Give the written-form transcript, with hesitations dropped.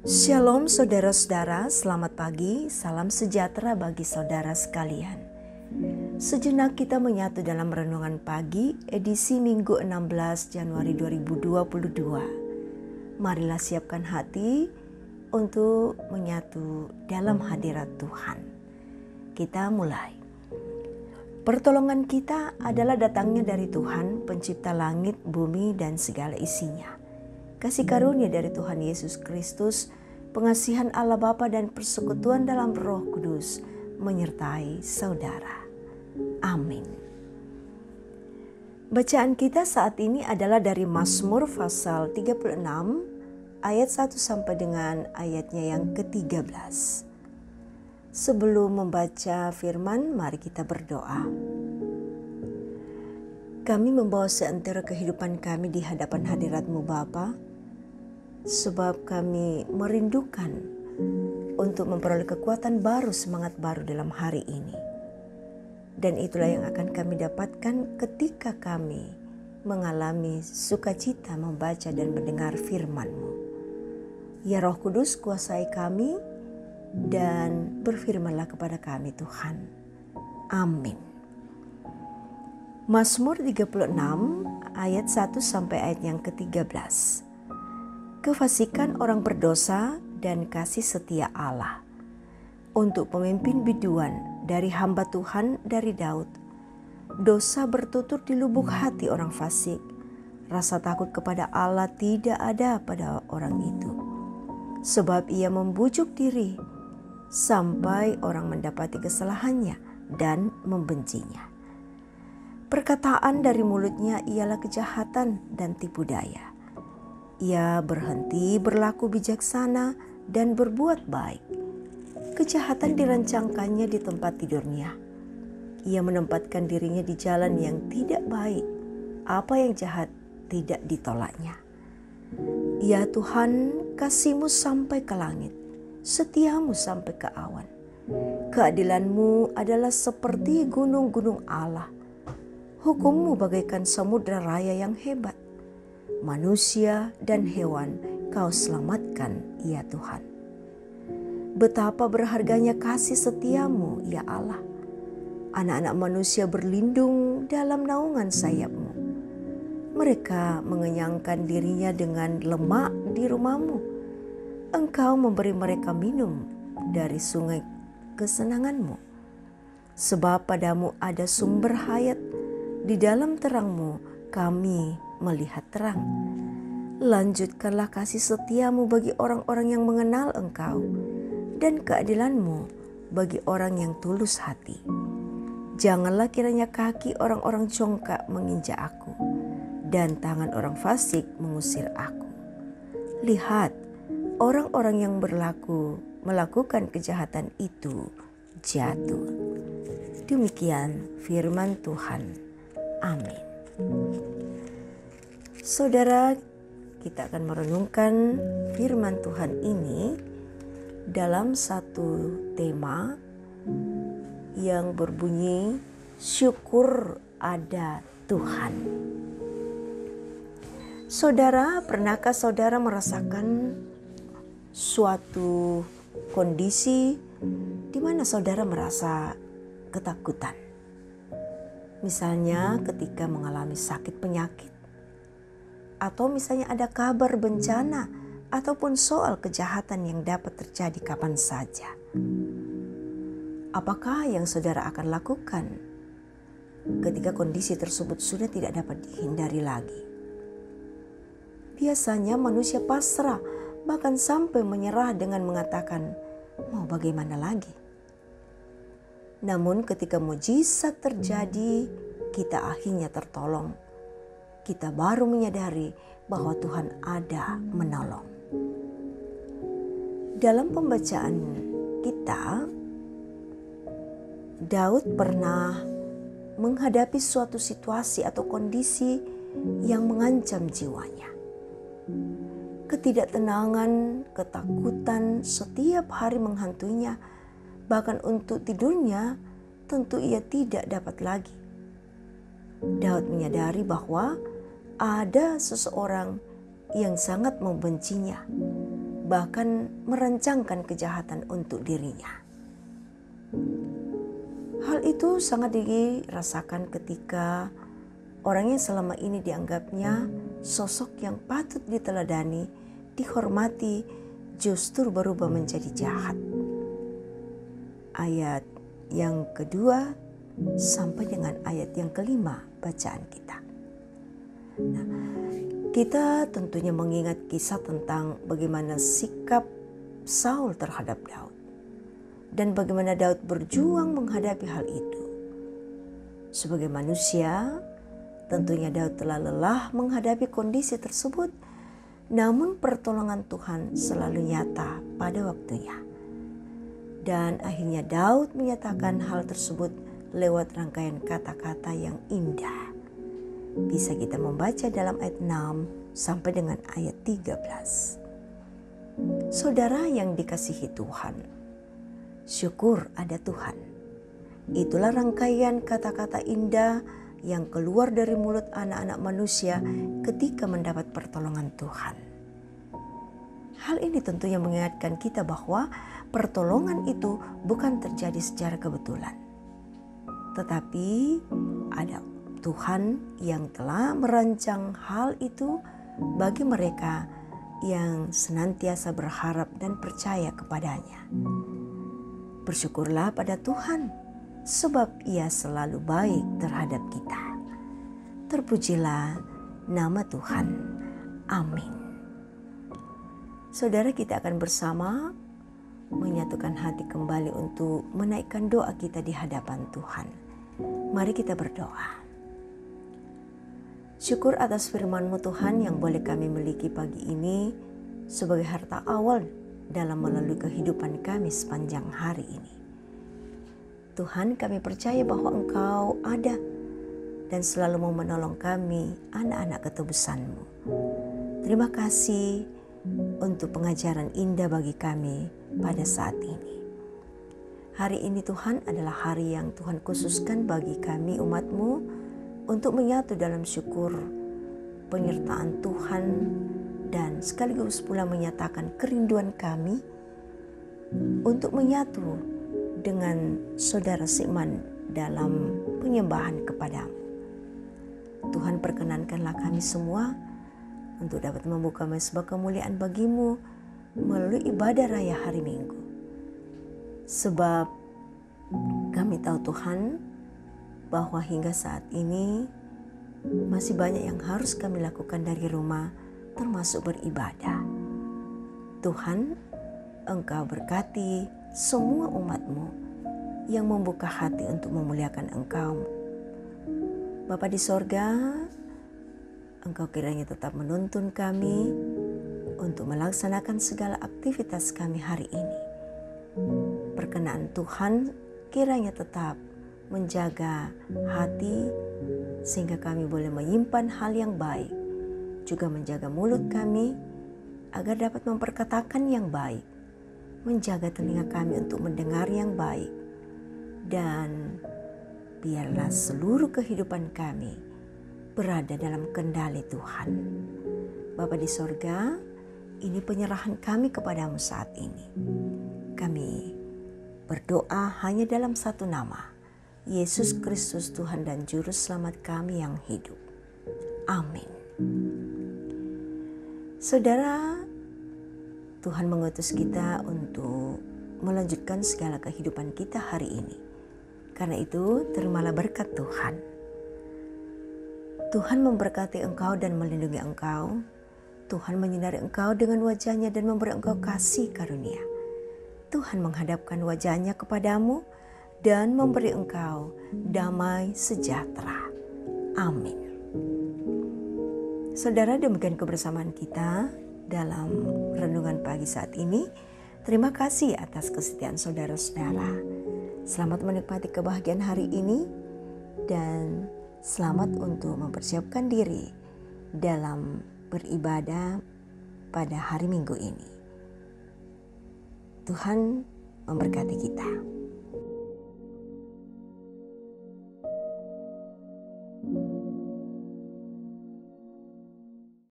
Shalom saudara-saudara, selamat pagi, salam sejahtera bagi saudara sekalian. Sejenak kita menyatu dalam renungan pagi edisi Minggu 16 Januari 2022. Marilah siapkan hati untuk menyatu dalam hadirat Tuhan. Kita mulai. Pertolongan kita adalah datangnya dari Tuhan, pencipta langit, bumi, dan segala isinya. Kasih karunia dari Tuhan Yesus Kristus, pengasihan Allah Bapa dan persekutuan dalam Roh Kudus menyertai saudara. Amin. Bacaan kita saat ini adalah dari Mazmur pasal 36 ayat 1 sampai dengan ayatnya yang ke-13. Sebelum membaca firman, mari kita berdoa. Kami membawa seantero kehidupan kami di hadapan hadirat-Mu Bapa, sebab kami merindukan untuk memperoleh kekuatan baru, semangat baru dalam hari ini. Dan itulah yang akan kami dapatkan ketika kami mengalami sukacita membaca dan mendengar firman-Mu. Ya Roh Kudus, kuasai kami dan berfirmanlah kepada kami Tuhan. Amin. Mazmur 36 ayat 1 sampai ayat yang ke-13. Kefasikan orang berdosa dan kasih setia Allah. Untuk pemimpin biduan dari hamba Tuhan dari Daud. Dosa bertutur di lubuk hati orang fasik. Rasa takut kepada Allah tidak ada pada orang itu. Sebab ia membujuk diri sampai orang mendapati kesalahannya dan membencinya. Perkataan dari mulutnya ialah kejahatan dan tipu daya. Ia berhenti berlaku bijaksana dan berbuat baik. Kejahatan dirancangkannya di tempat tidurnya. Ia menempatkan dirinya di jalan yang tidak baik. Apa yang jahat tidak ditolaknya. Ya Tuhan, kasih-Mu sampai ke langit, setia-Mu sampai ke awan. Keadilan-Mu adalah seperti gunung-gunung Allah. Hukum-Mu bagaikan samudra raya yang hebat. Manusia dan hewan Kau selamatkan, ya Tuhan. Betapa berharganya kasih setia-Mu, ya Allah. Anak-anak manusia berlindung dalam naungan sayap-Mu. Mereka mengenyangkan dirinya dengan lemak di rumah-Mu. Engkau memberi mereka minum dari sungai kesenangan-Mu. Sebab padamu ada sumber hayat, di dalam terang-Mu kami melihat terang. Lanjutkanlah kasih setia-Mu bagi orang-orang yang mengenal Engkau, dan keadilan-Mu bagi orang yang tulus hati. Janganlah kiranya kaki orang-orang congkak menginjak aku, dan tangan orang fasik mengusir aku. Lihat, orang-orang yang melakukan kejahatan itu jatuh. Demikian firman Tuhan. Amin. Saudara, kita akan merenungkan firman Tuhan ini dalam satu tema yang berbunyi syukur ada Tuhan. Saudara, pernahkah saudara merasakan suatu kondisi di mana saudara merasa ketakutan? Misalnya ketika mengalami sakit penyakit, atau misalnya ada kabar bencana ataupun soal kejahatan yang dapat terjadi kapan saja. Apakah yang saudara akan lakukan ketika kondisi tersebut sudah tidak dapat dihindari lagi? Biasanya manusia pasrah, bahkan sampai menyerah dengan mengatakan, mau bagaimana lagi? Namun ketika mujizat terjadi, kita akhirnya tertolong. Kita baru menyadari bahwa Tuhan ada menolong. Dalam pembacaan kita, Daud pernah menghadapi suatu situasi atau kondisi yang mengancam jiwanya. Ketidaktenangan, ketakutan setiap hari menghantuinya. Bahkan untuk tidurnya tentu ia tidak dapat lagi. Daud menyadari bahwa ada seseorang yang sangat membencinya, bahkan merancangkan kejahatan untuk dirinya. Hal itu sangat dirasakan ketika orang yang selama ini dianggapnya sosok yang patut diteladani, dihormati, justru berubah menjadi jahat. Ayat yang kedua sampai dengan ayat yang kelima bacaan kita. Nah, kita tentunya mengingat kisah tentang bagaimana sikap Saul terhadap Daud dan bagaimana Daud berjuang menghadapi hal itu. Sebagai manusia, tentunya Daud telah lelah menghadapi kondisi tersebut, namun pertolongan Tuhan selalu nyata pada waktunya. Dan akhirnya Daud menyatakan hal tersebut lewat rangkaian kata-kata yang indah. Bisa kita membaca dalam ayat 6 sampai dengan ayat 13. Saudara yang dikasihi Tuhan, syukur ada Tuhan. Itulah rangkaian kata-kata indah yang keluar dari mulut anak-anak manusia ketika mendapat pertolongan Tuhan. Hal ini tentunya mengingatkan kita bahwa pertolongan itu bukan terjadi secara kebetulan, tetapi ada Tuhan yang telah merancang hal itu bagi mereka yang senantiasa berharap dan percaya kepadanya. Bersyukurlah pada Tuhan, sebab Ia selalu baik terhadap kita. Terpujilah nama Tuhan. Amin. Saudara, kita akan bersama menyatukan hati kembali untuk menaikkan doa kita di hadapan Tuhan. Mari kita berdoa. Syukur atas firman-Mu Tuhan yang boleh kami miliki pagi ini sebagai harta awal dalam melalui kehidupan kami sepanjang hari ini. Tuhan, kami percaya bahwa Engkau ada dan selalu mau menolong kami, anak-anak ketebusan-Mu. Terima kasih untuk pengajaran indah bagi kami pada saat ini. Hari ini Tuhan adalah hari yang Tuhan khususkan bagi kami umat-Mu untuk menyatu dalam syukur penyertaan Tuhan dan sekaligus pula menyatakan kerinduan kami untuk menyatu dengan saudara seiman dalam penyembahan kepadamu. Tuhan, perkenankanlah kami semua untuk dapat membuka mezbah kemuliaan bagimu melalui ibadah raya hari Minggu. Sebab kami tahu Tuhan bahwa hingga saat ini masih banyak yang harus kami lakukan dari rumah, termasuk beribadah. Tuhan, Engkau berkati semua umat-Mu yang membuka hati untuk memuliakan Engkau. Bapa di sorga, Engkau kiranya tetap menuntun kami untuk melaksanakan segala aktivitas kami hari ini. Perkenaan Tuhan kiranya tetap menjaga hati sehingga kami boleh menyimpan hal yang baik, juga menjaga mulut kami agar dapat memperkatakan yang baik, menjaga telinga kami untuk mendengar yang baik, dan biarlah seluruh kehidupan kami berada dalam kendali Tuhan. Bapa di sorga, ini penyerahan kami kepadamu saat ini. Kami berdoa hanya dalam satu nama, Yesus Kristus Tuhan dan Juru Selamat kami yang hidup. Amin. Saudara, Tuhan mengutus kita untuk melanjutkan segala kehidupan kita hari ini. Karena itu, terimalah berkat Tuhan. Tuhan memberkati engkau dan melindungi engkau. Tuhan menyinari engkau dengan wajah-Nya dan memberi engkau kasih karunia. Tuhan menghadapkan wajah-Nya kepadamu dan memberi engkau damai sejahtera. Amin. Saudara, demikian kebersamaan kita dalam renungan pagi saat ini. Terima kasih atas kesetiaan saudara-saudara. Selamat menikmati kebahagiaan hari ini dan selamat untuk mempersiapkan diri dalam beribadah pada hari Minggu ini. Tuhan memberkati kita.